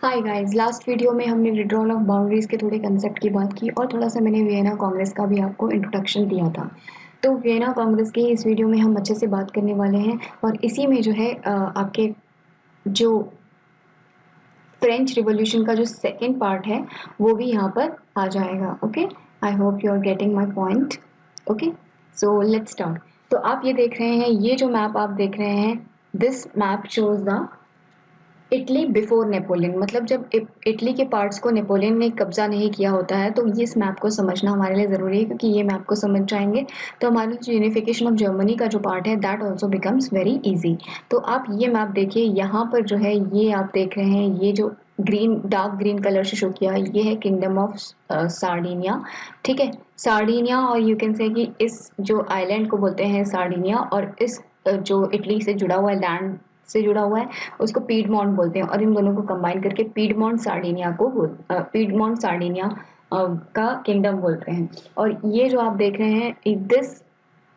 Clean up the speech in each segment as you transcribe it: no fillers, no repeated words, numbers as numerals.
Hi guys, last video में हमने withdrawal of boundaries के थोड़े कंसेप्ट की बात की और थोड़ा सा मैंने वियना कांग्रेस का भी आपको इंट्रोडक्शन दिया था। तो वियना कांग्रेस की इस वीडियो में हम अच्छे से बात करने वाले हैं और इसी में जो है आपके जो फ्रेंच रिवॉल्यूशन का जो सेकेंड पार्ट है वो भी यहाँ पर आ जाएगा। Okay, I hope you are getting my point. Okay, so let's start. तो आप ये देख रहे हैं, ये जो मैप आप देख रहे हैं, this map shows the Italy before Napoleon. मतलब जब इटली के पार्ट्स को नेपोलियन ने कब्जा नहीं किया होता है, तो ये इस मैप को समझना हमारे लिए ज़रूरी है, क्योंकि ये मैप को समझ जाएंगे तो हमारे जो यूनिफिकेशन ऑफ जर्मनी का जो पार्ट है that also becomes very easy. तो आप ये मैप देखिए, यहाँ पर जो है ये आप देख रहे हैं, ये जो ग्रीन डार्क ग्रीन कलर से शो किया है ये है किंगडम ऑफ सार्डिनिया। ठीक है, सार्डिनिया, और यू कैन से कि इस जो आइलैंड को बोलते हैं सार्डिनिया, और इस जो इटली से जुड़ा हुआ लैंड से जुड़ा हुआ है उसको पीडमोंट बोलते हैं, और इन दोनों को कंबाइन करके पीडमोंट सार्डिनिया का किंगडम बोलते हैं। और ये जो आप देख रहे हैं, this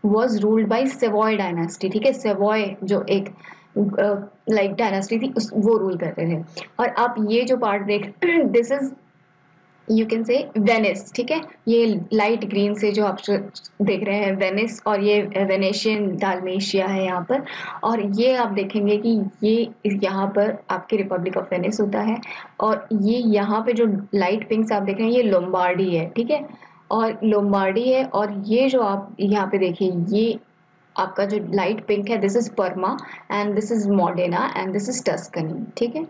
was ruled by Savoy dynasty. ठीक है, सेवॉय जो एक लाइक डायनास्टी थी वो रूल करते थे। और आप ये जो पार्ट देख दिस इज यू कैन से वेनिस। ठीक है, ये लाइट ग्रीन से जो आप देख रहे हैं वेनिस, और ये वेनेशियन डालमेशिया है यहाँ पर। और ये आप देखेंगे कि ये यहाँ पर आपकी रिपब्लिक ऑफ वेनिस होता है, और ये यहाँ पे जो लाइट पिंक्स आप देख रहे हैं ये लोम्बार्डी है। ठीक है, और लोम्बार्डी है, और ये जो आप यहाँ पे देखिए ये आपका जो लाइट पिंक है this is Parma, and this is Modena, and this is Tuscany. ठीक है,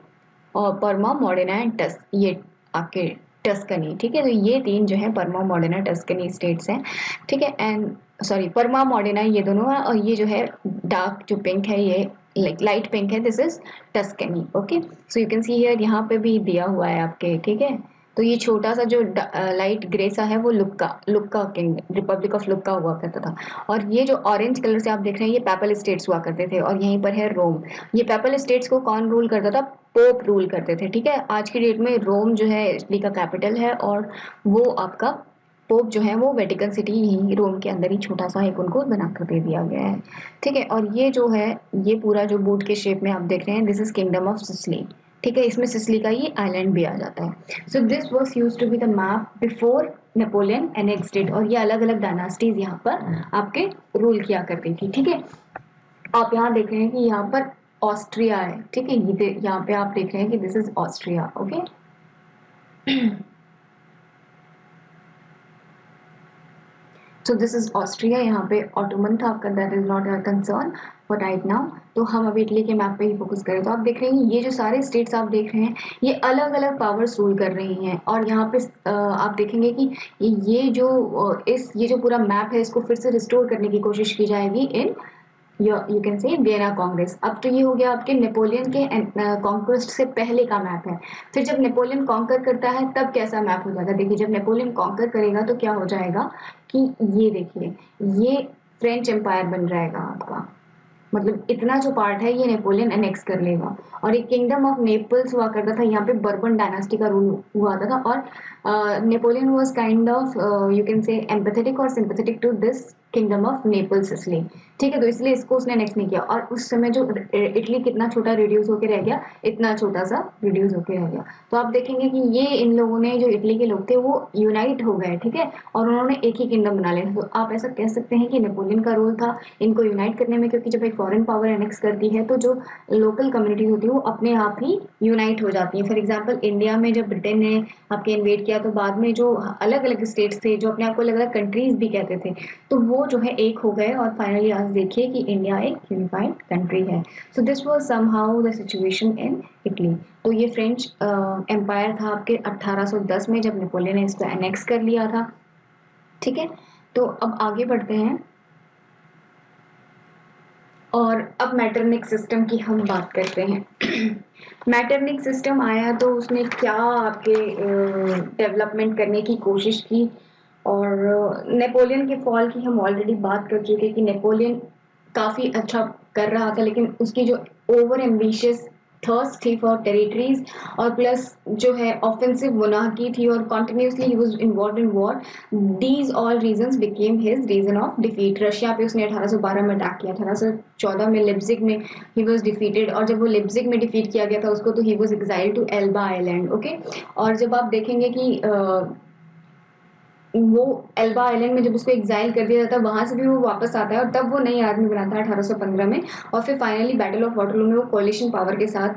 और परमा, मॉडेना एंड ये आपके टस्कनी। ठीक है, तो ये तीन जो है परमा, मॉडेना, टस्कनी स्टेट्स हैं। ठीक है, एंड सॉरी, परमा, मॉडेना ये दोनों है, और ये जो है डार्क जो पिंक है ये लाइक लाइट पिंक है, this is Tuscany. Okay, so you can see here, यहाँ पे भी दिया हुआ है आपके। ठीक है, तो ये छोटा सा जो लाइट ग्रे सा है वो लुक्का लुक्का किंग, रिपब्लिक ऑफ लुक्का हुआ करता था। और ये जो ऑरेंज कलर से आप देख रहे हैं ये पेपल स्टेट्स हुआ करते थे, और यहीं पर है रोम। ये पेपल स्टेट्स को कौन रूल करता था? पोप रूल करते थे। ठीक है, आज की डेट में रोम जो है इटली का कैपिटल है, और वो आपका पोप जो है वो वेटिकन सिटी ही रोम के अंदर ही छोटा सा एक उनको बना कर दे दिया गया है। ठीक है, और ये जो है ये पूरा जो बूट के शेप में आप देख रहे हैं this is kingdom of Sicily. ठीक है, इसमें सिसली का ये आइलैंड भी आ जाता है। So this was use to be the map before Napoleon annexed, और ये अलग अलग डायनास्टीज यहाँ पर आपके रूल किया करती थी। ठीक है, आप यहाँ देख रहे हैं कि यहाँ पर ऑस्ट्रिया है। ठीक है, ये यहाँ पे आप देख रहे हैं कि this is Austria. Okay, so this is Austria. यहाँ पे ऑटोमन था आपका, that is not a concern for right now. तो हम अभी इटली के मैप पे ही फोकस करें। तो आप देख रहे हैं ये जो सारे स्टेट्स आप देख रहे हैं ये अलग अलग पावर्स रूल कर रही हैं, और यहाँ पे आप देखेंगे कि ये जो पूरा मैप है इसको फिर से रिस्टोर करने की कोशिश की जाएगी in you can say Vienna congress. अब तो ये हो गया आपके नेपोलियन के कॉन्क्वेस्ट से पहले का मैप है। फिर जब नेपोलियन कॉन्कर करता है तब कैसा मैप हो जाएगा, देखिए जब नेपोलियन कॉन्कर करेगा तो क्या हो जाएगा कि ये देखिए ये फ्रेंच एम्पायर बन जाएगा आपका। मतलब इतना जो पार्ट है ये नेपोलियन एनेक्स कर लेगा, और एक किंगडम ऑफ नेपल्स हुआ करता था, यहाँ पे बर्बन डायनास्टी का रूल हुआ था। और Napoleon was kind of you can say empathetic और sympathetic to this kingdom of Naples इसलिए। ठीक है, तो इसलिए इसको उसने नेक्स्ट नहीं किया, और उस समय जो इटली कितना छोटा रिड्यूस होकर रह गया, इतना छोटा सा रिड्यूस होकर रह गया। तो आप देखेंगे कि ये इन लोगों ने, जो इटली के लोग थे वो यूनाइट हो गए। ठीक है, और उन्होंने एक ही किंगडम बना लिया। तो आप ऐसा कह सकते हैं कि नेपोलियन का रोल था इनको यूनाइट करने में, क्योंकि जब एक फॉरेन पावर एनेक्स करती है तो जो लोकल कम्युनिटीज होती है वो अपने आप ही यूनाइट हो जाती है। फॉर एग्जाम्पल इंडिया में जब ब्रिटेन ने आपके इन्वेट किया तो बाद में जो अलग अलग स्टेट्स थे जो अपने आप को अलग अलग कंट्रीज भी कहते थे, तो वो जो है एक हो गए, और फाइनली आज देखिए कि इंडिया एक यूनिफाइड कंट्री है। So this was somehow the situation in Italy. तो ये फ्रेंच एम्पायर था आपके 1810 में जब नेपोलियन ने इसको एनेक्स कर लिया था। ठीक है, तो अब आगे बढ़ते हैं, और अब मैटरनिक सिस्टम की हम बात करते हैं। मैटरनिक सिस्टम आया तो उसने क्या आपके डेवलपमेंट करने की कोशिश की, और नेपोलियन के फॉल की हम ऑलरेडी बात कर चुके कि नेपोलियन काफ़ी अच्छा कर रहा था, लेकिन उसकी जो ओवर एम्बिशियस थर्स्ट थी फॉर टेरिटरीज, और प्लस जो है ऑफेंसिव मोनार्की थी, और continuously he was involved in war. These all reasons became his reason of defeat. Russia पे उसने 1812 में अटैक किया, 1814 में लिप्जिग में ही वाज डिफीटेड, और जब वो लिप्जिग में डिफीट किया गया था उसको, तो he was exiled to Elba island. Okay, और जब आप देखेंगे कि वो एल्बा आइलैंड में जब उसको एग्जाइल कर दिया जाता है, वहां से भी वो वापस आता है, और तब वो नई आर्मी बनाता है 1815 में, और फिर फाइनली बैटल ऑफ वाटरलू में वो कोलिशन पावर के साथ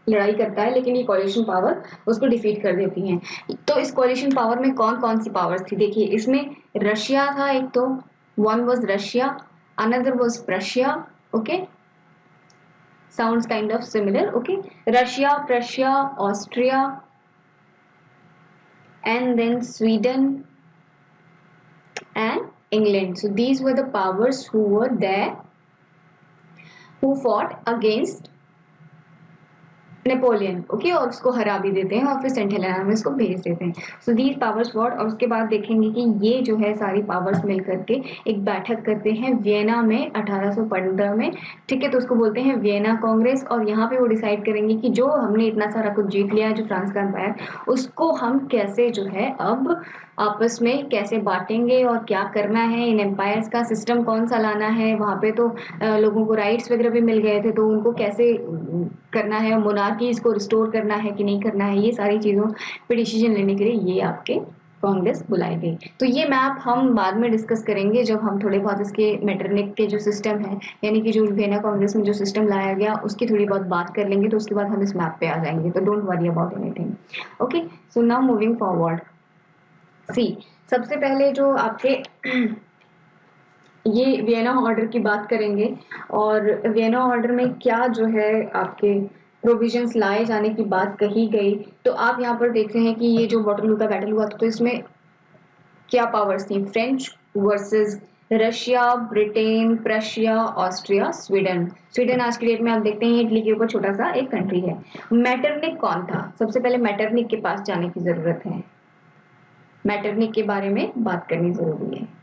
लड़ाई करता है, लेकिन ये कोलिशन पावर उसको डिफीट कर देती हैं। तो इस कोलिशन पावर में कौन कौन सी पावर्स थी, देखिए इसमें रशिया था एक तो, one was Russia, another was Prussia. Okay, sounds kind of similar. Okay, Russia, Prussia, Austria, and then Sweden and England. So these were the powers who were there, who fought against Napoleon. Okay, और उसको हरा भी देते हैं, और फिर Saint Helena में उसको भेज देते हैं। सो दीज पावर्स फॉर, और उसके बाद देखेंगे कि ये जो है सारी पावर्स मिल करके एक बैठक करते हैं वियना में 1815 में। ठीक है, तो उसको बोलते हैं वियना कांग्रेस, और यहाँ पे वो डिसाइड करेंगे कि जो हमने इतना सारा कुछ जीत लिया है, जो फ्रांस का एम्पायर, उसको हम कैसे जो है अब आपस में कैसे बांटेंगे, और क्या करना है, इन एम्पायर्स का सिस्टम कौन सा लाना है। वहाँ पे तो लोगों को राइट्स वगैरह भी मिल गए थे, तो उनको कैसे करना है, मोनार्कीज को रिस्टोर करना है कि नहीं करना है, ये सारी चीज़ों पे डिसीजन लेने के लिए ये आपके कांग्रेस बुलाई गई। तो ये मैप हम बाद में डिस्कस करेंगे जब हम थोड़े बहुत इसके मेटरनिक के जो सिस्टम है, यानी कि जो वियना कांग्रेस में जो सिस्टम लाया गया उसकी थोड़ी बहुत बात कर लेंगे, तो उसके बाद हम इस मैप पे आ जाएंगे। तो don't worry about anything. Okay, so now moving forward, see सबसे पहले जो आपके ये वियना ऑर्डर की बात करेंगे, और वियना ऑर्डर में क्या जो है आपके प्रोविजंस लाए जाने की बात कही गई। तो आप यहाँ पर देख रहे हैं कि ये जो वाटरलू का बैटल हुआ था, तो इसमें क्या पावर्स थी, French versus Russia, Britain, Prussia, Austria, Sweden. Sweden आज की डेट में आप देखते हैं इटली के ऊपर छोटा सा एक कंट्री है। मैटरनिक कौन था, सबसे पहले मैटरनिक के पास जाने की जरूरत है, मैटरनिक के बारे में बात करनी जरूरी है।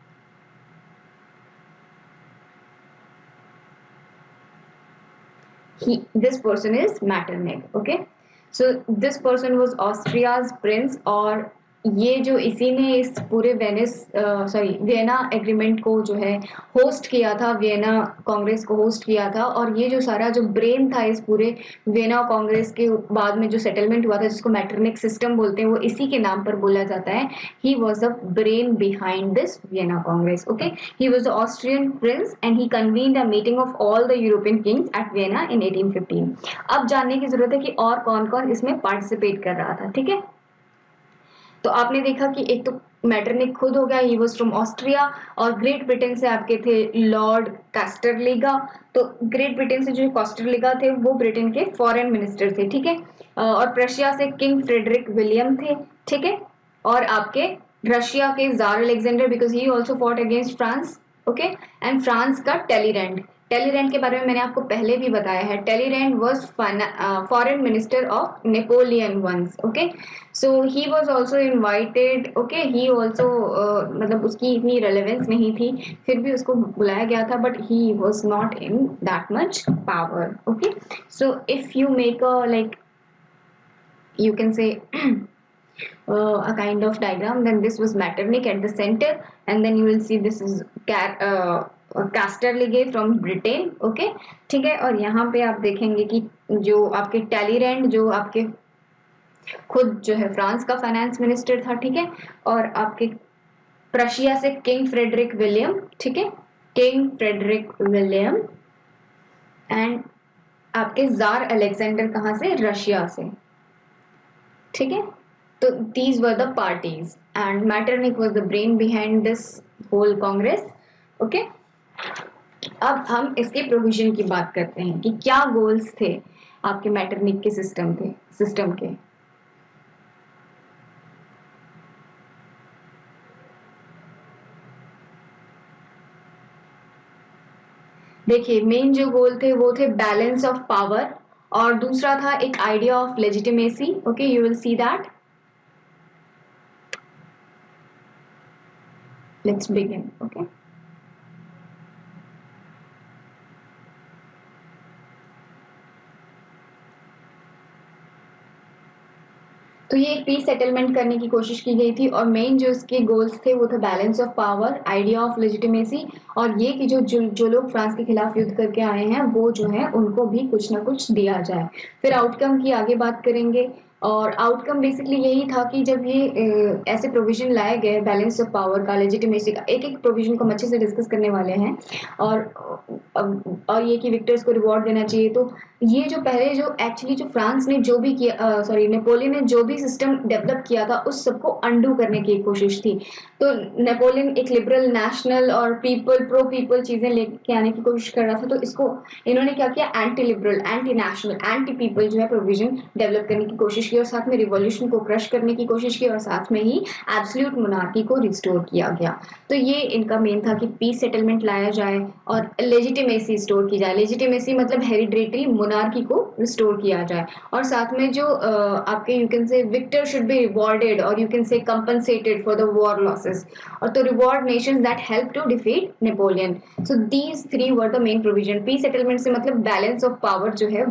This person is Metternich. Okay, so this person was Austria's prince, और ये जो इसी ने इस पूरे वेनिस सॉरी वियना एग्रीमेंट को जो है होस्ट किया था, वियना कांग्रेस को होस्ट किया था, और ये जो सारा जो ब्रेन था इस पूरे वियना कांग्रेस के बाद में जो सेटलमेंट हुआ था, जिसको मैटरनिक सिस्टम बोलते हैं, वो इसी के नाम पर बोला जाता है। He was the brain behind this Vienna congress. Okay, he was the Austrian prince and he convened a meeting of all the European kings at Vienna in 1815। अब जानने की जरूरत है कि और कौन कौन इसमें पार्टिसिपेट कर रहा था। ठीक है, तो आपने देखा कि एक तो मैटरनिक खुद हो गया, ही वॉज फ्रॉम ऑस्ट्रिया, और ग्रेट ब्रिटेन से आपके थे लॉर्ड कास्टरलीगा। तो ग्रेट ब्रिटेन से जो कास्टरलीगा थे वो ब्रिटेन के फॉरेन मिनिस्टर थे। ठीक है, और प्रशिया से किंग फ्रेडरिक विलियम थे। ठीक है, और आपके रशिया के jar Alexander, because he also fought against France. Okay, and France का टेलीरेंट। टेलीरेंट के बारे में मैंने आपको पहले भी बताया है, Talleyrand was foreign minister of Napoleon once. Okay, so he was also invited. Okay, he also मतलब उसकी इतनी रेलेवेंस नहीं थी, फिर भी उसको बुलाया गया था, but he was not in that much power. Okay, so if you make a like you can say a kind of diagram, then this was Metternich at the center, and then you will see this is Castlereagh from Britain. Okay, ठीक है, और यहाँ पे आप देखेंगे कि जो आपके टेलीरेंट जो आपके खुद जो है फ्रांस का फाइनेंस मिनिस्टर था। ठीक है, और आपके प्रशिया से किंग फ्रेडरिक विलियम। ठीक है, किंग फ्रेडरिक विलियम, एंड आपके जार अलेक्जेंडर कहाँ से, रशिया से। ठीक है, तो these were the parties and Metternich was the brain behind this whole Congress. Okay, अब हम इसके प्रोविजन की बात करते हैं कि क्या गोल्स थे आपके मैटरनिक के सिस्टम के। देखिए मेन जो गोल थे वो थे बैलेंस ऑफ पावर, और दूसरा था एक idea of legitimacy. Okay, you will see that. Let's begin. Okay, तो ये एक पीस सेटलमेंट करने की कोशिश की गई थी और मेन जो इसके गोल्स थे वो थे balance of power, idea of legitimacy, और ये कि जो लोग फ्रांस के खिलाफ युद्ध करके आए हैं वो जो है उनको भी कुछ ना कुछ दिया जाए। फिर आउटकम की आगे बात करेंगे, और आउटकम बेसिकली यही था कि जब ये ऐसे प्रोविजन लाए गए बैलेंस ऑफ पावर का, लेजिटिमेसी का, एक एक प्रोविजन को हम अच्छे से डिस्कस करने वाले हैं, और ये कि विक्टर्स को रिवॉर्ड देना चाहिए। तो ये जो पहले जो एक्चुअली जो फ्रांस ने जो भी किया, सॉरी नेपोलियन ने जो भी सिस्टम डेवलप किया था उस सबको अंडू करने की कोशिश थी। तो नेपोलियन एक लिबरल, नेशनल और पीपल, प्रो पीपल चीजें लेके आने की कोशिश कर रहा था, तो इसको इन्होंने क्या किया, anti liberal, anti national, anti people जो है प्रोविजन डेवलप करने की कोशिश की, और साथ में रिवॉल्यूशन को क्रश करने की कोशिश की, और साथ में ही एब्सोल्यूट मोनार्की को रिस्टोर किया गया। तो ये इनका मेन था कि पीस सेटलमेंट लाया जाए और लेजिटिमेसी रिस्टोर की जाए। लेजिटिमेसी मतलब हेरिडेटरी मोनार्की को रिस्टोर किया जाए, और साथ में जो आपके you can say victor should be rewarded और you can say compensated for the war losses, और तो reward nations that help to defeat Napoleon. So these three were the main provision. Peace settlement से मतलब balance of power जो है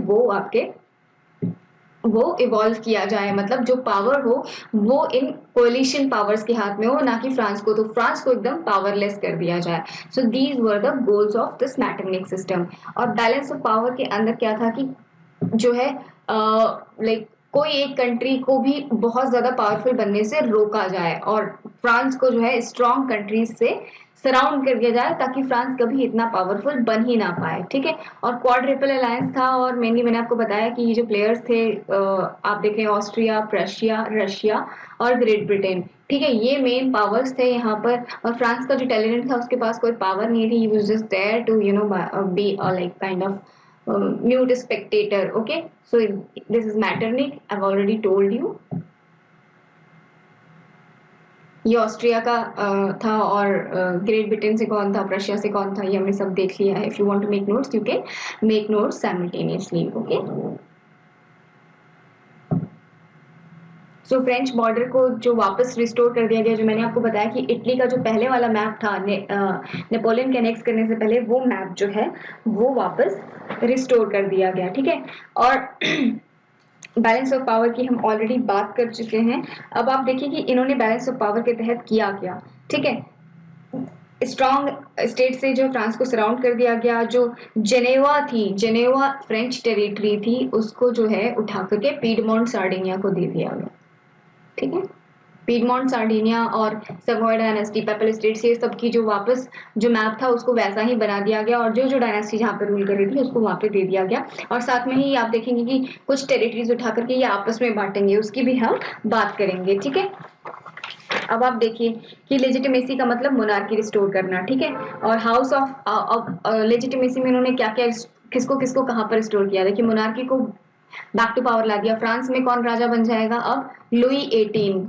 वो evolve किया जाए, मतलब जो पावर हो वो इन कोलिशन पावर्स के हाथ में हो, ना कि फ्रांस को, तो फ्रांस को एकदम पावरलेस कर दिया जाए। So these were the goals of this Metternich system. और बैलेंस ऑफ पावर के अंदर क्या था कि जो है लाइक कोई एक कंट्री को भी बहुत ज्यादा पावरफुल बनने से रोका जाए, और फ्रांस को जो है स्ट्रॉन्ग कंट्रीज से सराउंड कर दिया जाए ताकि फ्रांस कभी इतना पावरफुल बन ही ना पाए, ठीक है। और क्वाड्रिपल अलायंस था, और मेनली मैंने आपको बताया कि ये जो प्लेयर्स थे, आप देखें ऑस्ट्रिया, प्रेशिया, रशिया और ग्रेट ब्रिटेन, ठीक है, ये मेन पावर्स थे यहाँ पर। और फ्रांस का जो टैलेंट था उसके पास कोई पावर नहीं थी, he was just there to you know be like kind of mute spectator. Okay, so this is Metternich, I've already told you। ये ऑस्ट्रिया का था, और ग्रेट ब्रिटेन से कौन था, रशिया से कौन था, ये हमने सब देख लिया है। If you want to make notes you can make notes simultaneously. Okay, so French border को जो वापस रिस्टोर कर दिया गया, जो मैंने आपको बताया कि इटली का जो पहले वाला मैप था नेपोलियन के अनेक्स करने से पहले, वो मैप जो है वो वापस रिस्टोर कर दिया गया, ठीक है। और बैलेंस ऑफ पावर की हम ऑलरेडी बात कर चुके हैं। अब आप देखिए कि इन्होंने बैलेंस ऑफ पावर के तहत किया क्या, ठीक है। स्ट्रॉन्ग स्टेट से जो फ्रांस को सराउंड कर दिया गया, जो जेनेवा थी, जेनेवा फ्रेंच टेरिटरी थी, उसको जो है उठा करके पीडमोंट सार्डिनिया को दे दिया गया, ठीक है। पीडमोंट सार्डिनिया और सवॉय डायनेस्टी, पेपल स्टेट्स, ये सब की जो वापस जो मैप था उसको वैसा ही बना दिया गया, और जो जो डायनेस्टी जहाँ पे रूल कर रही थी उसको वहां पे दे दिया गया। और साथ में ही आप देखेंगे कि कुछ टेरिटरीज उठा करके ये आपस में बांटेंगे, उसकी भी हम बात करेंगे, ठीक है। अब आप देखिए कि लेजिटिमेसी का मतलब मोनार्की रिस्टोर करना, ठीक है। और हाउस ऑफ लेजिटिमेसी में इन्होंने क्या क्या किसको किसको कहाँ पर रिस्टोर किया, देखिए मोनार्की को बैक टू पावर ला दिया। फ्रांस में कौन राजा बन जाएगा अब, लुई 18।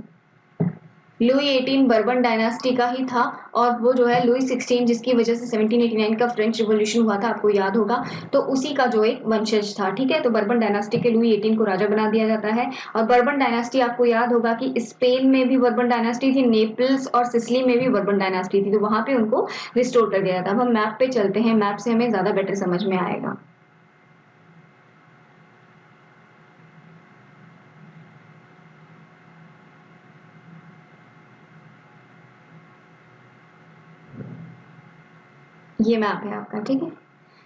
लुई 18 बर्बन डायनास्टी का ही था, और वो जो है लुई 16 जिसकी वजह से 1789 का फ्रेंच रिवॉल्यूशन हुआ था, आपको याद होगा, तो उसी का जो एक वंशज था, ठीक है। तो बर्बन डायनास्टी के लुई 18 को राजा बना दिया जाता है। और बर्बन डायनास्टी आपको याद होगा कि स्पेन में भी बर्बन डायनास्टी थी, नेपल्स और सिसिली में भी बर्बन डायनास्टी थी, तो वहां पे उनको रिस्टोर कर दिया जाता। अब हम मैप पे चलते हैं, मैप से हमें ज्यादा बेटर समझ में आएगा। ये मैप है आपका, ठीक है।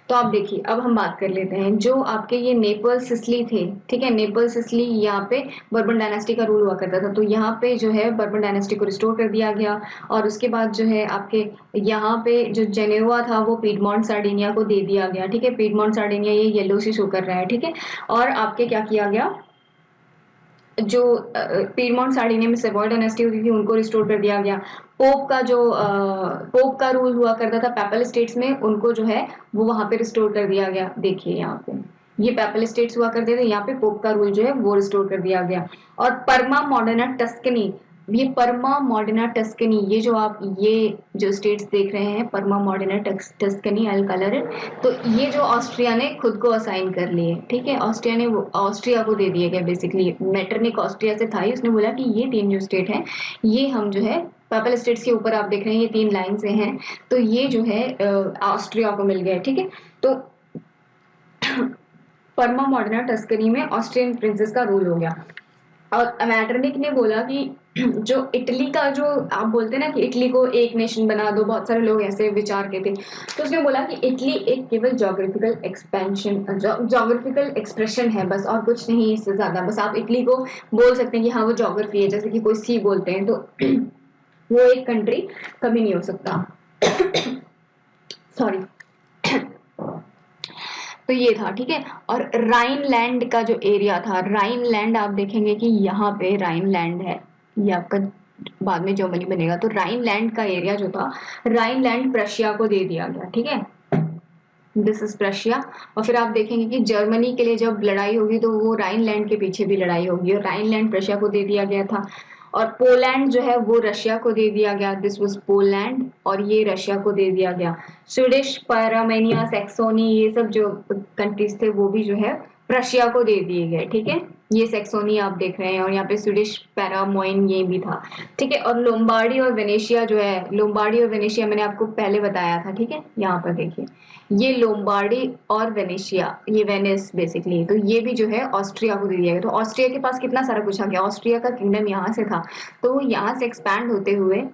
तो आप देखिए, अब हम बात कर लेते हैं जो आपके ये नेपल सिसली थे, ठीक है। नेपल सिसली, यहाँ पे बर्बन डायनेस्टी का रूल हुआ करता था, तो यहाँ पे जो है बर्बन डायनेस्टी को रिस्टोर कर दिया गया। और उसके बाद जो है आपके यहाँ पे जो जेनेवा था वो पीडमोंट सार्डिनिया को दे दिया गया, ठीक है। पीडमोंट सार्डिनिया ये येलो से शो कर रहा है, ठीक है। और आपके क्या किया गया, जो पीडमोंट सार्डिनिया में सेवॉय डायनेस्टी होती थी उनको रिस्टोर कर दिया गया। पोप का रूल हुआ करता था पेपल स्टेट्स में, उनको जो है वो वहां पे रिस्टोर कर दिया गया। देखिए यहाँ पे ये पेपल स्टेट्स हुआ करते थे, यहाँ पे पोप का रूल जो है वो रिस्टोर कर दिया गया। और परमा मॉडर्ना टस्कनी, ये परमा मॉडर्ना टस्कनी, ये जो आप ये जो स्टेट्स देख रहे हैं Parma Modena Tuscany, I colour it, तो ये जो ऑस्ट्रिया ने खुद को असाइन कर लिए, ठीक है। ऑस्ट्रिया ने ऑस्ट्रिया को दे दिए गए, बेसिकली मेटरनिक ऑस्ट्रिया से था ही, उसने बोला कि ये तीन जो स्टेट हैं ये हम जो है पेपल स्टेट्स के ऊपर आप देख रहे हैं ये तीन लाइन से हैं, तो ये जो है ऑस्ट्रिया को मिल गए, ठीक है। तो परमा मॉडर्ना टस्कनी में ऑस्ट्रियन प्रिंसेस का रूल हो गया। और मैटरनिक ने बोला कि जो इटली का जो आप बोलते हैं ना कि इटली को एक नेशन बना दो, बहुत सारे लोग ऐसे विचार के थे, तो उसने बोला कि इटली एक केवल जोग्राफिकल एक्सपेंशन जोग्राफिकल एक्सप्रेशन है बस, और कुछ नहीं इससे ज्यादा। बस आप इटली को बोल सकते हैं कि हाँ वो जोग्राफी है, जैसे कि कोई सी बोलते हैं, तो वो एक कंट्री कभी नहीं हो सकता। सॉरी। तो ये था, ठीक है। और राइनलैंड का जो एरिया था, राइनलैंड आप देखेंगे कि यहाँ पे राइनलैंड है, ये आपका बाद में जर्मनी बनेगा। तो राइनलैंड का एरिया जो था, राइनलैंड प्रशिया को दे दिया गया, ठीक है, दिस इज प्रशिया। और फिर आप देखेंगे कि जर्मनी के लिए जब लड़ाई होगी तो वो राइनलैंड के पीछे भी लड़ाई होगी, और राइनलैंड प्रशिया को दे दिया गया था। और पोलैंड जो है वो रशिया को दे दिया गया, दिस वाज पोलैंड, और ये रशिया को दे दिया गया। स्वीडिश, पैरामेनिया, सैक्सोनी, ये सब जो कंट्रीज थे वो भी जो है प्रशिया को दे दिए गए, ठीक है। ये सेक्सोनी आप देख रहे हैं, और यहाँ पे स्वीडिश पैरामोइन ये भी था, ठीक है। और लोम्बार्डी और वेनेशिया जो है, लोम्बार्डी और वेनेशिया मैंने आपको पहले बताया था, ठीक है। यहाँ पर देखिए, ये लोम्बार्डी और वेनेशिया, ये वेनिस बेसिकली, तो ये भी जो है ऑस्ट्रिया को दे दिया गया। तो ऑस्ट्रिया के पास कितना सारा कुछ आ गया, ऑस्ट्रिया का किंगडम यहाँ से था, तो वो यहाँ से एक्सपैंड होते हुए,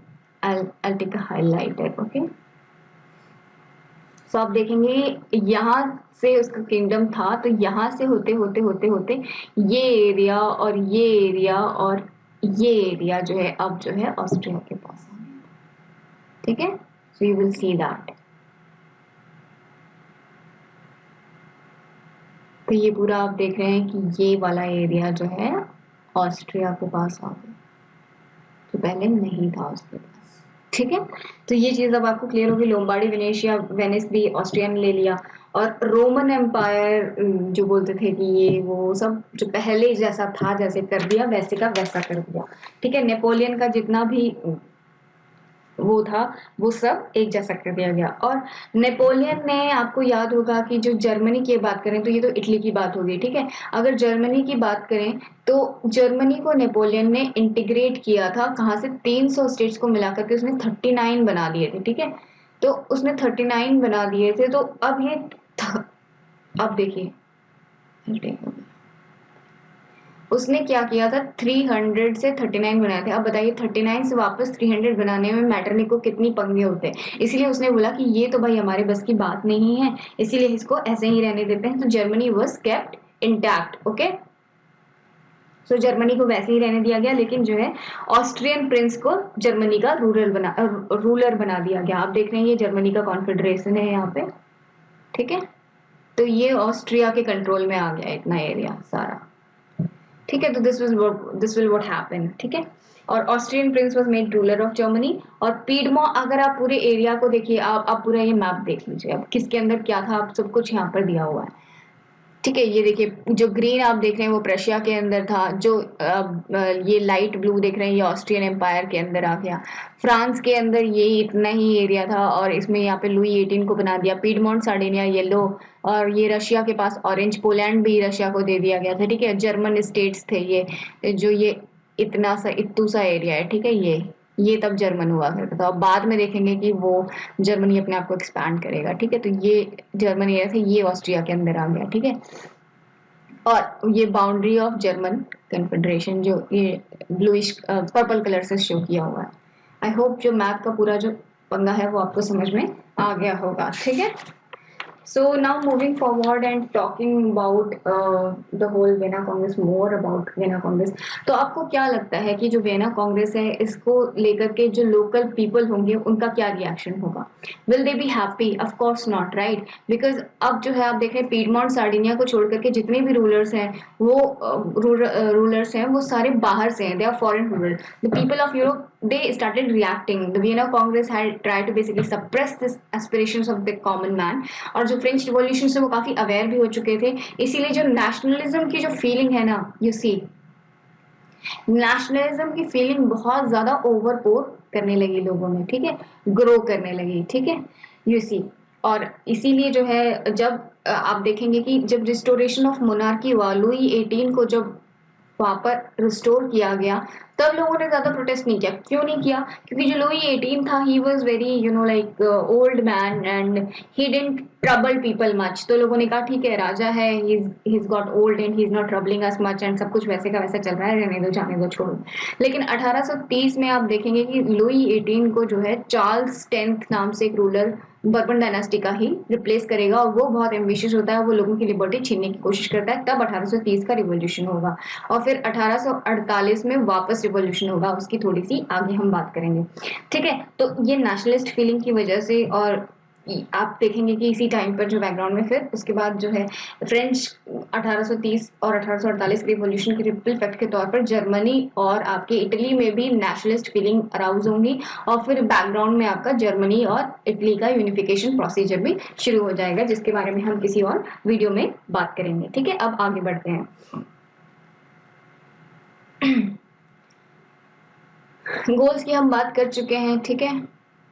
I'll take a highlighter, okay? सो आप देखेंगे यहाँ से उसका किंगडम था, तो यहाँ से होते होते होते होते ये एरिया और ये एरिया और ये एरिया जो है अब जो है ऑस्ट्रिया के पास है, ठीक है। So you will see that. तो ये पूरा आप देख रहे हैं कि ये वाला एरिया जो है ऑस्ट्रिया के पास आ गया, तो पहले नहीं था उसके पास, ठीक है। तो ये चीज अब आपको क्लियर होगी। लोम्बार्डी, वेनेशिया, वेनिस भी ऑस्ट्रियन ले लिया। और रोमन एम्पायर जो बोलते थे कि ये वो सब जो पहले जैसा था, जैसे कर दिया वैसे का वैसा कर दिया, ठीक है। नेपोलियन का जितना भी वो था वो सब एक जैसा कर दिया गया। और नेपोलियन ने, आपको याद होगा कि जो जर्मनी की बात करें तो ये तो इटली की बात होगी, ठीक है। अगर जर्मनी की बात करें तो जर्मनी को नेपोलियन ने इंटीग्रेट किया था, कहाँ से, 300 स्टेट्स को मिलाकर के उसने 39 बना दिए थे, ठीक है। तो उसने 39 बना दिए थे, तो अब ये अब देखिए उसने क्या किया था, 300 से 39 बनाए थे। अब बताइए 39 से वापस 300 बनाने में मैटरनिक को कितनी पंगे होते हैं। इसीलिए उसने बोला कि ये तो भाई हमारे बस की बात नहीं है, इसीलिए इसको ऐसे ही रहने देते हैं। तो Germany was kept intact, okay. So Germany को वैसे ही रहने दिया गया, लेकिन जो है ऑस्ट्रियन प्रिंस को जर्मनी का रूलर बना दिया गया। आप देख रहे हैं ये जर्मनी का कॉन्फेडरेशन है यहाँ पे, ठीक है। तो ये ऑस्ट्रिया के कंट्रोल में आ गया इतना एरिया सारा, ठीक है। तो दिस विल व्हाट हैपन, ठीक है। और Austrian Prince was made ruler of Germany. और पीडमो, अगर आप पूरे एरिया को देखिए, आप पूरा ये मैप देख लीजिए, अब किसके अंदर क्या था, आप सब कुछ यहाँ पर दिया हुआ है, ठीक है। ये देखिए जो ग्रीन आप देख रहे हैं वो प्रशिया के अंदर था, जो ये लाइट ब्लू देख रहे हैं ये ऑस्ट्रियन एम्पायर के अंदर आ गया। फ्रांस के अंदर ये इतना ही एरिया था, और इसमें यहाँ पे लुई 18 को बना दिया। पीडमोंट, सार्डिनिया येलो, और ये रशिया के पास ऑरेंज, पोलैंड भी रशिया को दे दिया गया था, ठीक है। जर्मन स्टेट्स थे ये, जो ये इतना सा इतू सा एरिया है, ठीक है। ये तब जर्मन हुआ करता था, और बाद में देखेंगे कि वो जर्मनी अपने आप को एक्सपैंड करेगा, ठीक है। तो ये जर्मन एरिया था, ये ऑस्ट्रिया के अंदर आ गया, ठीक है। और ये बाउंड्री ऑफ जर्मन कन्फेडरेशन जो ये ब्लूइश पर्पल कलर से शो किया हुआ है। आई होप जो मैप का पूरा जो पंगा है वो आपको समझ में आ गया होगा, ठीक है। So now moving forward and talking about the whole Vienna Congress, more about Vienna Congress. तो आपको क्या लगता है कि जो Vienna Congress है इसको लेकर के जो लोकल पीपल होंगे उनका क्या रिएक्शन होगा? Will they be happy? Of course not, right? Because अब जो है आप देख रहे हैं पीडमोंट, सार्डिनिया को छोड़ करके जितने भी रूलर्स हैं वो रूलर्स हैं वो सारे बाहर से हैं, they are foreign rulers. The people of Europe they started reacting. The Vienna Congress had tried to basically suppress this aspirations of the common man. और जो फ्रेंच रिवॉल्यूशन से वो काफी अवेयर भी हो चुके थे, इसीलिए जो नेशनलिज्म की जो फीलिंग है ना, यू सी नेशनलिज्म की फीलिंग बहुत ज्यादा ओवरपोर करने लगी लोगों में, ठीक है, ग्रो करने लगी, ठीक है, यू सी। और इसीलिए जो है जब आप देखेंगे कि जब रिस्टोरेशन ऑफ मोनार्की हुआ, लुई 18 को जब वहां पर रिस्टोर किया गया, तब लोगों ने ज्यादा प्रोटेस्ट नहीं किया। क्यों नहीं किया? क्योंकि जो लुई 18 था, he was very like old man and he didn't trouble people much. तो लोगों ने कहा ठीक है, राजा है, he is got old and he is not troubling us much and सब कुछ वैसे का वैसा चल रहा है, रहने दो, जाने दो, छोड़ो। लेकिन 1830 में आप देखेंगे कि लुई 18 को जो है चार्ल्स 10th नाम से एक रूलर बर्बन डायनास्टी का ही रिप्लेस करेगा, और वो बहुत एम्बिशियस होता है, वो लोगों की लिबर्टी छीनने की कोशिश करता है। तब 1830 का रिवॉल्यूशन होगा और फिर 1848 में वापस रिवॉल्यूशन होगा, उसकी थोड़ी सी आगे हम बात करेंगे। ठीक है, तो ये नेशनलिस्ट फीलिंग की वजह से, और आप देखेंगे कि इसी टाइम पर जो बैकग्राउंड में फिर उसके बाद जो है फ्रेंच 1830 और 1848 के रिवॉल्यूशन के रिपल इफेक्ट के तौर पर जर्मनी और आपके इटली में भी नेशनलिस्ट फीलिंग अराउज होंगी, और फिर बैकग्राउंड में आपका जर्मनी और इटली का यूनिफिकेशन प्रोसीजर भी शुरू हो जाएगा, जिसके बारे में हम किसी और वीडियो में बात करेंगे। ठीक है, अब आगे बढ़ते हैं। गोल्स की हम बात कर चुके हैं। ठीक है,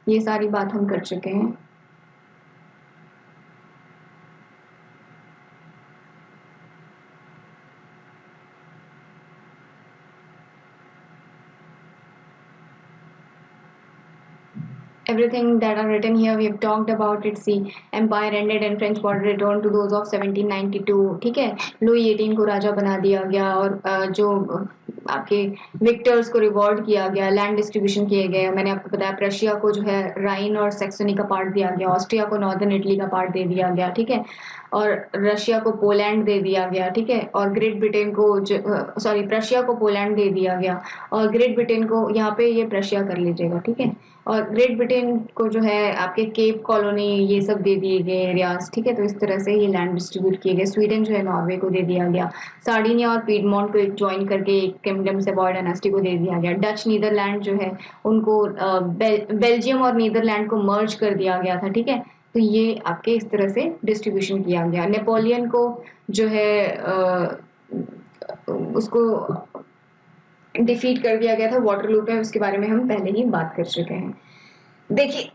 ये सारी बात हम कर चुके हैं। Everything that are written here we have talked about it. See, empire ended and French border returned to those of 1792. ठीक है, लुई 18 को राजा बना दिया गया, और जो आपके विक्टर्स को रिवॉर्ड किया गया, लैंड डिस्ट्रीब्यूशन किए गए। मैंने आपको बताया प्रशिया को जो है राइन और सेक्सनी का पार्ट दिया गया, ऑस्ट्रिया को नॉर्दर्न इटली का पार्ट दे दिया गया। ठीक है, और रशिया को पोलैंड दे दिया गया। ठीक है, और ग्रेट ब्रिटेन को सॉरी प्रशिया को पोलैंड दे दिया गया, और ग्रेट ब्रिटेन को यहाँ पे ये प्रशिया कर लीजिएगा। ठीक है, और ग्रेट ब्रिटेन को जो है आपके केप कॉलोनी ये सब दे दिए गए एरियाज। ठीक है, तो इस तरह से ये लैंड डिस्ट्रीब्यूट किए गए। स्वीडन जो है नॉर्वे को दे दिया गया, सार्डिनिया और पीडमोंट को एक ज्वाइन करके एक किंगडम सेवॉयड डायनेस्टी को दे दिया गया। डच नीदरलैंड जो है उनको बेल्जियम और नीदरलैंड को मर्ज कर दिया गया था। ठीक है, तो ये आपके इस तरह से डिस्ट्रीब्यूशन किया गया। नेपोलियन को जो है उसको डिफीट कर दिया गया था वाटरलू पे, उसके बारे में हम पहले ही बात कर चुके हैं। देखिए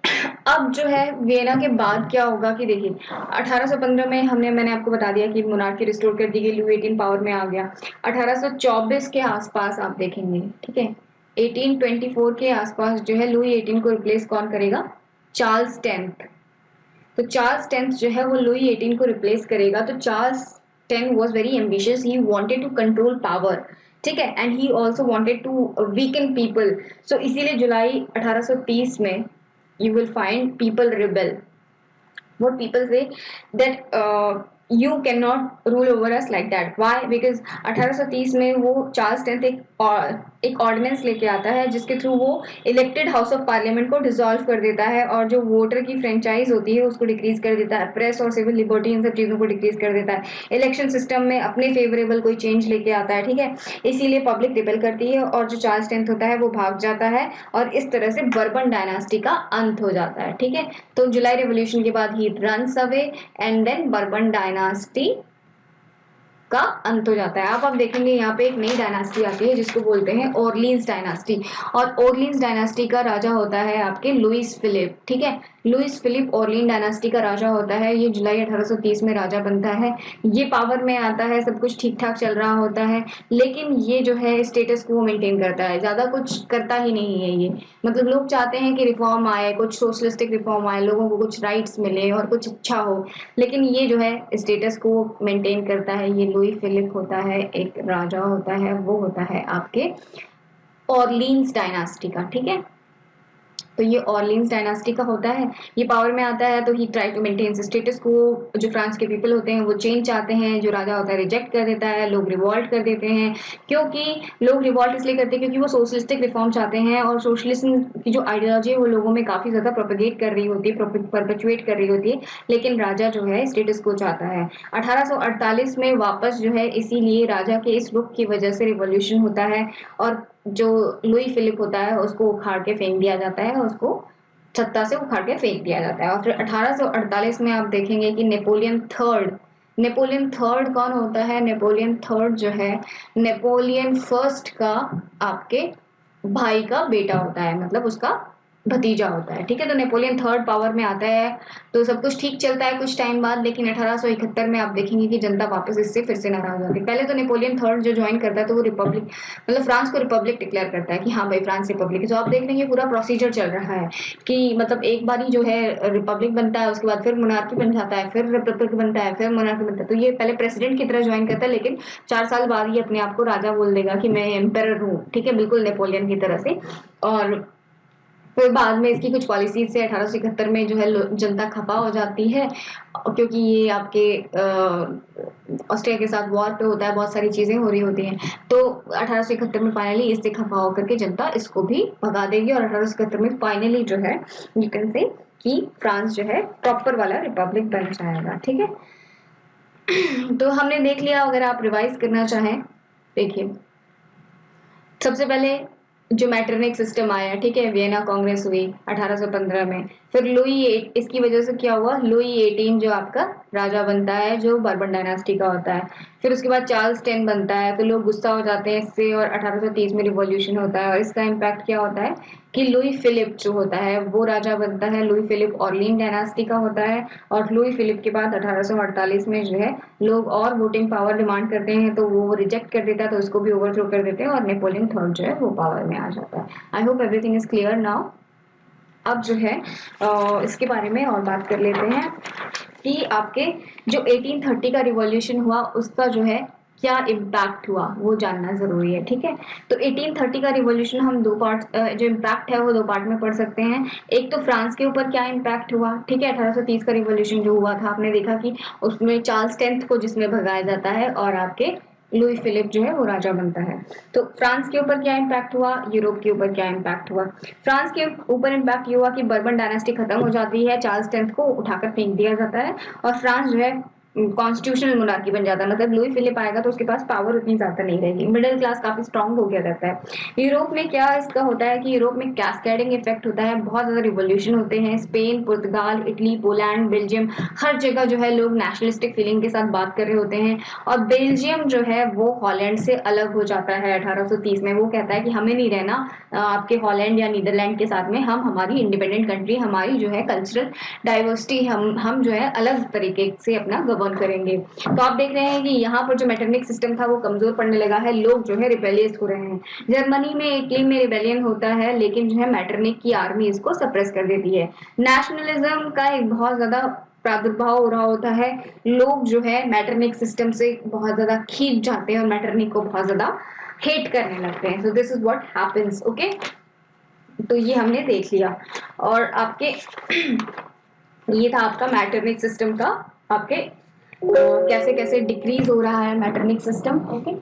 अब जो है वियना के बाद क्या होगा कि देखिए 1815 में मैंने आपको बता दिया कि मोनार्की रिस्टोर कर दी गई, लुई 18 पावर में आ गया। 1824 के आसपास आप देखेंगे, ठीक है, 1824 के आसपास जो है लुई 18 को रिप्लेस कौन करेगा? Charles 10th। तो चार्ल्स 10th जो है वो लुई 18 को रिप्लेस करेगा। तो Charles 10 was very ambitious, he wanted to control power. ठीक है, and he also wanted to weaken people. So इसीलिए जुलाई 1830 में you will find people rebel. What people say that you cannot rule over us like that. Why? Because 1830 में वो Charles 10th एक ordinance लेके आता है, जिसके थ्रू वो इलेक्टेड हाउस ऑफ पार्लियामेंट को डिसॉल्व कर देता है, और जो वोटर की फ्रेंचाइज होती है उसको डिक्रीज कर देता है, प्रेस और सिविल लिबर्टी इन सब चीज़ों को डिक्रीज कर देता है, इलेक्शन सिस्टम में अपने फेवरेबल कोई चेंज लेके आता है। ठीक है, इसीलिए पब्लिक रिबेल करती है, और जो चार्ल्स 10th होता है वो भाग जाता है, और इस तरह से बर्बन डायनास्टी का अंत हो जाता है। ठीक है, तो जुलाई रेवोल्यूशन के बाद he runs away and then Bourbon dynasty का अंत हो जाता है। अब देखेंगे यहाँ पे एक नई डायनास्टी आती है जिसको बोलते हैं ओरलीन्स डायनास्टी, और ओरलीन्स डायनास्टी का राजा होता है आपके लुइस फिलिप। ठीक है, लुइस फिलिप ओरलीन डायनास्टी का राजा होता है। ये जुलाई 1830 में राजा बनता है। ये पावर में आता है, सब कुछ ठीक ठाक चल रहा होता है, लेकिन ये जो है स्टेटस को मेंटेन करता है, ज्यादा कुछ करता ही नहीं है ये। मतलब लोग चाहते हैं कि रिफॉर्म आए, कुछ सोशलिस्टिक रिफॉर्म आए, लोगों को कुछ राइट्स मिले और कुछ अच्छा हो, लेकिन ये जो है स्टेटस को मेंटेन करता है। ये लुई फिलिप होता है, एक राजा होता है, वो होता है आपके ऑरलीन्स डायनास्टी का। ठीक है, तो ये ऑरलीन्स डायनास्टी का होता है। ये पावर में आता है तो ही ट्राई टू मेंटेन स्टेटस को। जो फ्रांस के पीपल होते हैं वो चेंज चाहते हैं, जो राजा होता है रिजेक्ट कर देता है, लोग रिवॉल्ट कर देते हैं। क्योंकि लोग रिवॉल्ट इसलिए करते हैं क्योंकि वो सोशलिस्टिक रिफॉर्म चाहते हैं, और सोशलिज्म की जो आइडियोलॉजी है वो लोगों में काफी ज्यादा प्रोपेगेट कर रही होती है, परपेचुएट कर रही होती है, लेकिन राजा जो है स्टेटस को चाहता है। 1848 में वापस जो है इसीलिए राजा के इस रुख की वजह से रिवॉल्यूशन होता है, और जो लुई फिलिप होता है उसको उखाड़ के फेंक दिया जाता है, उसको सत्ता से उखाड़ के फेंक दिया जाता है। और फिर 1848 में आप देखेंगे कि नेपोलियन थर्ड कौन होता है? नेपोलियन थर्ड जो है नेपोलियन फर्स्ट का आपके भाई का बेटा होता है, मतलब उसका भतीजा होता है, ठीक है। तो नेपोलियन थर्ड पावर में आता है, तो सब कुछ ठीक चलता है कुछ टाइम बाद, लेकिन 1871 में आप देखेंगे कि जनता वापस इससे फिर से नाराज हो जाती है। पहले तो नेपोलियन थर्ड जो ज्वाइन करता है तो वो रिपब्लिक, मतलब फ्रांस को रिपब्लिक डिक्लेयर करता है कि हाँ भाई फ्रांस रिपब्लिक है। तो आप देख रहे हैं पूरा प्रोसीजर चल रहा है कि मतलब एक बारी जो है रिपब्लिक बनता है, उसके बाद फिर मोनार्की बन जाता है, फिर रिपब्लिक बनता है, फिर मोनार्की बनता है। तो ये पहले प्रेसिडेंट की तरह ज्वाइन करता है, लेकिन 4 साल बाद ये अपने आप को राजा बोल देगा कि मैं एम्पेरर हूँ, ठीक है, बिल्कुल नेपोलियन की तरह से। और फिर बाद में इसकी कुछ पॉलिसीज से 1871 में जो है जनता खफा हो जाती है, क्योंकि ये आपके ऑस्ट्रिया के साथ वॉर पे होता है, बहुत सारी चीजें हो रही होती हैं। तो 1871 में फाइनली इससे खफा होकर के जनता इसको भी भगा देगी, और 1871 में फाइनली जो है यू कैन से कि फ्रांस जो है प्रॉपर वाला रिपब्लिक बन जाएगा, ठीक है। तो हमने देख लिया, अगर आप रिवाइज करना चाहें, देखिए सबसे पहले जो मैटरनिक सिस्टम आया, ठीक है, वियना कांग्रेस हुई 1815 में। फिर लुई इसकी वजह से क्या हुआ, लुई 18 जो आपका राजा बनता है, जो बर्बन डायनास्टी का होता है। फिर उसके बाद चार्ल्स 10 बनता है, तो लोग गुस्सा हो जाते हैं इससे, और 1830 में रिवॉल्यूशन होता है। और इसका इम्पैक्ट क्या होता है कि लुई फिलिप जो होता है वो राजा बनता है। लुई फिलिप ऑर्लिन डायनास्टी का होता है, और लुई फिलिप के बाद 1848 में जो है लोग और वोटिंग पावर डिमांड करते हैं, तो वो रिजेक्ट कर देता है, तो उसको भी ओवरथ्रो कर देते हैं, और नेपोलियन थर्ड जो है वो पावर में आ जाता है। I hope everything is clear now. अब जो है इसके बारे में और बात कर लेते हैं कि आपके जो 1830 का रिवॉल्यूशन हुआ उसका जो है क्या इम्पैक्ट हुआ वो जानना जरूरी है, ठीक है। तो 1830 का रिवॉल्यूशन हम दो पार्ट, जो इम्पैक्ट है वो दो पार्ट में पढ़ सकते हैं। एक तो फ्रांस के ऊपर क्या इम्पैक्ट हुआ, ठीक है। 1830 का रिवॉल्यूशन जो हुआ था, आपने देखा कि उसमें चार्ल्स 10 को जिसमें भगाया जाता है, और आपके लुई फिलिप जो है वो राजा बनता है। तो फ्रांस के ऊपर क्या इम्पैक्ट हुआ, यूरोप के ऊपर क्या इम्पैक्ट हुआ। फ्रांस के ऊपर इम्पैक्ट ये हुआ कि बर्बन डायनेस्टी खत्म हो जाती है, चार्ल्स 10 को उठाकर फेंक दिया जाता है, और फ्रांस जो है कॉन्स्टिट्यूशनल मोनार्की बन जाता है। मतलब लुई फिलिप आएगा तो उसके पास पावर उतनी ज्यादा नहीं रहेगी, मिडिल क्लास काफी स्ट्रांग हो गया रहता है। यूरोप में क्या इसका होता है कि यूरोप में कैस्केडिंग इफेक्ट होता है, बहुत ज्यादा रिवोल्यूशन होते हैं। स्पेन, पुर्तगाल, इटली, पोलैंड, बेल्जियम, हर जगह जो है लोग नेशनलिस्टिक फीलिंग के साथ बात कर रहे होते हैं। और बेल्जियम जो है वो हॉलैंड से अलग हो जाता है 1830 में। वो कहता है कि हमें नहीं रहना आपके हॉलैंड या नीदरलैंड के साथ में, हम हमारी इंडिपेंडेंट कंट्री, हमारी जो है कल्चरल डाइवर्सिटी, हम जो है अलग तरीके से अपना गवर्न करेंगे। तो आप देख रहे हैं कि यहाँ पर जो मैटरनिक सिस्टम था वो कमजोर पड़ने लगा है, लोग जो है रिबेलियस हो रहे हैं। जर्मनी में, इटली में रिबेलियन होता है, लेकिन जो है मैटरनिक की आर्मी इसको सप्रेस कर देती है। नेशनलिज्म का एक बहुत ज्यादा प्रादुर्भाव हो रहा होता है, लोग जो है मैटरनिक सिस्टम से बहुत ज्यादा खींच जाते हैं और मैटरनिक को बहुत ज्यादा हेट करने लगते हैं। So this is what happens, okay. तो ये हमने देख लिया, और आपके ये था आपका मैटरनिक सिस्टम का, आपके कैसे कैसे डिक्रीज हो रहा है मैटरनिक सिस्टम, ओके।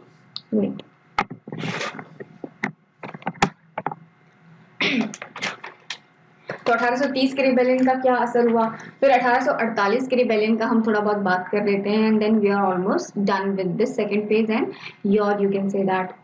तो 1830 के रिबेलियन का क्या असर हुआ, फिर 1848 के रिबेलियन का हम थोड़ा बहुत बात कर लेते हैं, and then we are almost done with this second phase, and your you can say that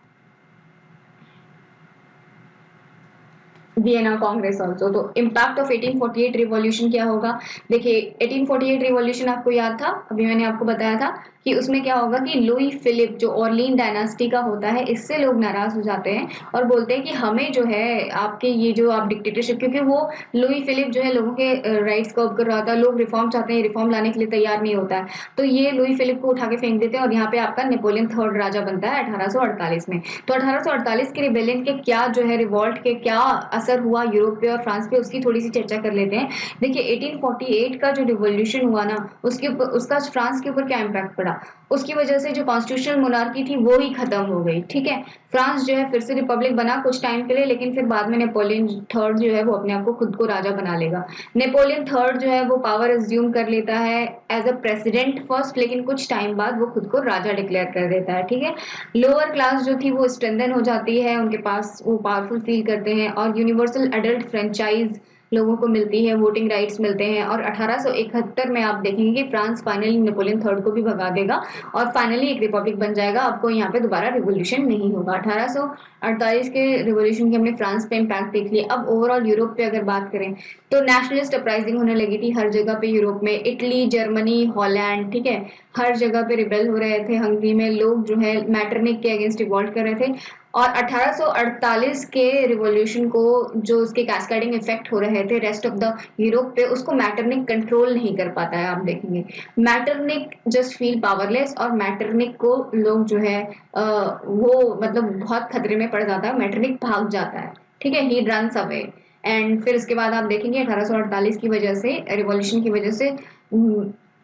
Vienna congress also. तो इम्पैक्ट ऑफ 1848 रिवॉल्यूशन क्या होगा, देखिए 1848 रिवॉल्यूशन आपको याद था, अभी मैंने आपको बताया था कि उसमें क्या होगा कि लुई फिलिप जो ऑर्लिन डायनास्टी का होता है, इससे लोग नाराज हो जाते हैं और बोलते हैं कि हमें जो है आपके ये जो आप डिक्टेटरशिप, क्योंकि वो लुई फिलिप जो है लोगों के राइट्स कर्व कर रहा था, लोग रिफॉर्म चाहते हैं, रिफॉर्म लाने के लिए तैयार नहीं होता है, तो ये लुई फिलिप को उठा के फेंक देते हैं, और यहाँ पे आपका नेपोलियन थर्ड राजा बनता है 1848 में। तो 1848 के रिबेलियन के क्या जो है, रिवॉल्ट के क्या असर हुआ यूरोप पे और फ्रांस पे, उसकी थोड़ी सी चर्चा कर लेते हैं। देखिए 1848 का जो रिवॉल्यूशन हुआ ना, उसके ऊपर, उसका फ्रांस के ऊपर क्या इम्पैक्ट पड़ा, उसकी वजह से जो कॉन्स्टिट्यूशनल मोनार्की थी वो ही खत्म हो गई, ठीक है। फ्रांस जो है फिर से रिपब्लिक बना कुछ टाइम के लिए, लेकिन फिर बाद में नेपोलियन थर्ड जो है वो अपने आप को खुद को राजा बना लेगा। नेपोलियन थर्ड जो है वो पावर एज्यूम कर लेता है एज अ प्रेसिडेंट फर्स्ट, लेकिन कुछ टाइम बाद वो खुद को राजा डिक्लेयर कर देता है, ठीक है। लोअर क्लास जो थी वो स्ट्रेंथन हो जाती है, उनके पास वो पावरफुल फील करते हैं, और यूनिवर्सल एडल्ट फ्रेंचाइज लोगों को मिलती है, वोटिंग राइट्स मिलते हैं, और 1871 में आप देखेंगे कि फ्रांस फाइनली नेपोलियन थर्ड को भी भगा देगा और फाइनली एक रिपब्लिक बन जाएगा। आपको यहाँ पे दोबारा रिवोल्यूशन नहीं होगा। 1848 के रिवोल्यूशन की हमने फ्रांस पे इम्पैक्ट देख लिया। अब ओवरऑल यूरोप पे अगर बात करें तो नेशनलिस्ट अपराइजिंग होने लगी थी हर जगह पे यूरोप में, इटली, जर्मनी, हॉलैंड, ठीक है, हर जगह पे रिबेल हो रहे थे। हंगरी में लोग जो है मैटरनिक के अगेंस्ट रिवॉल्ट कर रहे थे। और 1848 के रिवॉल्यूशन को जो उसके कैस्केडिंग इफेक्ट हो रहे थे रेस्ट ऑफ द यूरोप पे, उसको मैटरनिक कंट्रोल नहीं कर पाता है। आप देखेंगे मैटरनिक जस्ट फील पावरलेस, और मैटरनिक को लोग जो है वो मतलब बहुत खतरे में पड़ जाता है, मैटरनिक भाग जाता है, ठीक है, ही रन्स अवे। एंड फिर उसके बाद आप देखेंगे 1848 की वजह से, रिवॉल्यूशन की वजह से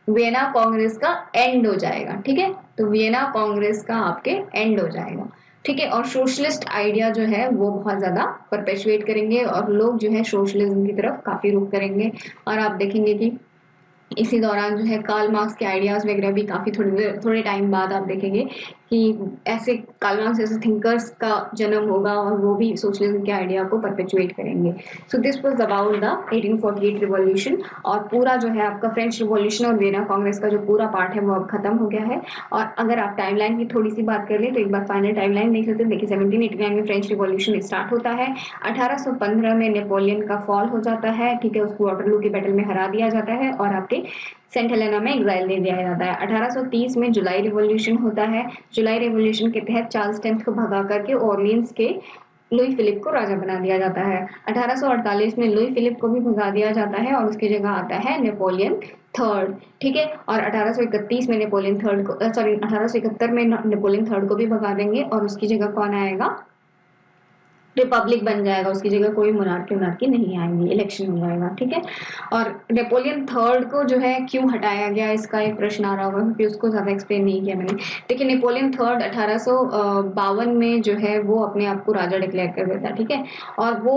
वियना कांग्रेस का एंड हो जाएगा, ठीक है, तो वियना कांग्रेस का आपके एंड हो जाएगा, ठीक है। और सोशलिस्ट आइडिया जो है वो बहुत ज्यादा परपेचुएट करेंगे और लोग जो है सोशलिज्म की तरफ काफी रुख करेंगे। और आप देखेंगे कि इसी दौरान जो है कार्ल मार्क्स के आइडियाज वगैरह भी काफी थोड़े टाइम बाद आप देखेंगे कि ऐसे कार्ल मार्क्स जैसे थिंकर्स का जन्म होगा और वो भी सोशलिज्म के आइडिया को परपेचुएट करेंगे। So this was about the 1848 revolution. और पूरा जो है आपका फ्रेंच रिवॉल्यूशन और वियना कांग्रेस का जो पूरा पार्ट है वो अब खत्म हो गया है। और अगर आप टाइमलाइन की थोड़ी सी बात कर ले तो एक बार फाइनल टाइमलाइन देख लेते हैं। देखिए 1789 में फ्रेंच रिवॉल्यूशन स्टार्ट होता है, 1815 में नेपोलियन का फॉल हो जाता है, ठीक है, उसको वाटरलू की बैटल में हरा दिया जाता है और आपके सेंट हेलेना में एग्जाइल दे दिया जाता है। 1830 में जुलाई रिवॉल्यूशन होता है। जुलाई रिवॉल्यूशन के तहत चार्ल्स टेंथ को भगा करके ऑरलियंस के लुई फिलिप को राजा बना दिया जाता है। 1848 में लुई फिलिप को भी भगा दिया जाता है और उसकी जगह आता है नेपोलियन थर्ड, ठीक है। और 1831 में नेपोलियन थर्ड को, सॉरी 1871 में नेपोलियन थर्ड को भी भगा देंगे और उसकी जगह कौन आएगा, रिपब्लिक बन जाएगा, उसकी जगह कोई मोनार्की नहीं आएंगी, इलेक्शन हो जाएगा, ठीक है। और नेपोलियन थर्ड को जो है क्यों हटाया गया, इसका एक प्रश्न आ रहा होगा क्योंकि उसको ज्यादा एक्सप्लेन नहीं किया मैंने। देखिए नेपोलियन थर्ड 1852 में जो है वो अपने आप को राजा डिक्लेयर कर देता है, ठीक है। और वो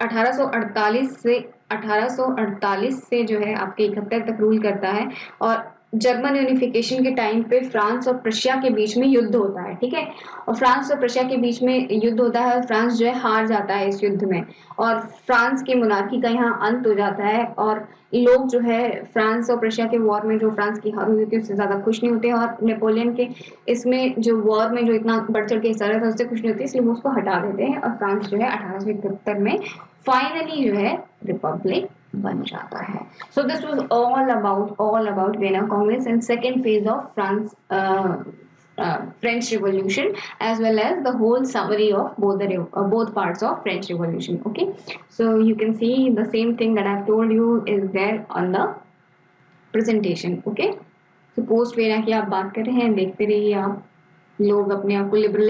1848 से जो है आपके 71 तक रूल करता है। और जर्मन यूनिफिकेशन के टाइम पे फ्रांस और प्रशिया के बीच में युद्ध होता है, ठीक है। और फ्रांस और प्रशिया के बीच में युद्ध होता है और फ्रांस जो है हार जाता है इस युद्ध में, और फ्रांस की मोनार्की का यहाँ अंत हो जाता है। और लोग जो है फ्रांस और प्रशिया के वॉर में जो फ्रांस की हार हुई थी उससे ज्यादा खुश नहीं होते, और नेपोलियन के इसमें जो वॉर में जो इतना बढ़ चढ़ के हिस्सा रहा था उससे खुश नहीं होती, इसलिए वो उसको हटा देते हैं और फ्रांस जो है 1871 में फाइनली जो है रिपब्लिक बन जाता है। So this was all about Vienna Congress and second phase of French Revolution, as well as the whole summary of both parts of French Revolution. Okay, so you can see the same thing that I've told you is there on the presentation. Okay, so post Vienna की आप बात कर रहे हैं, देखते रहिए आप, लोग अपने आप को लिबरल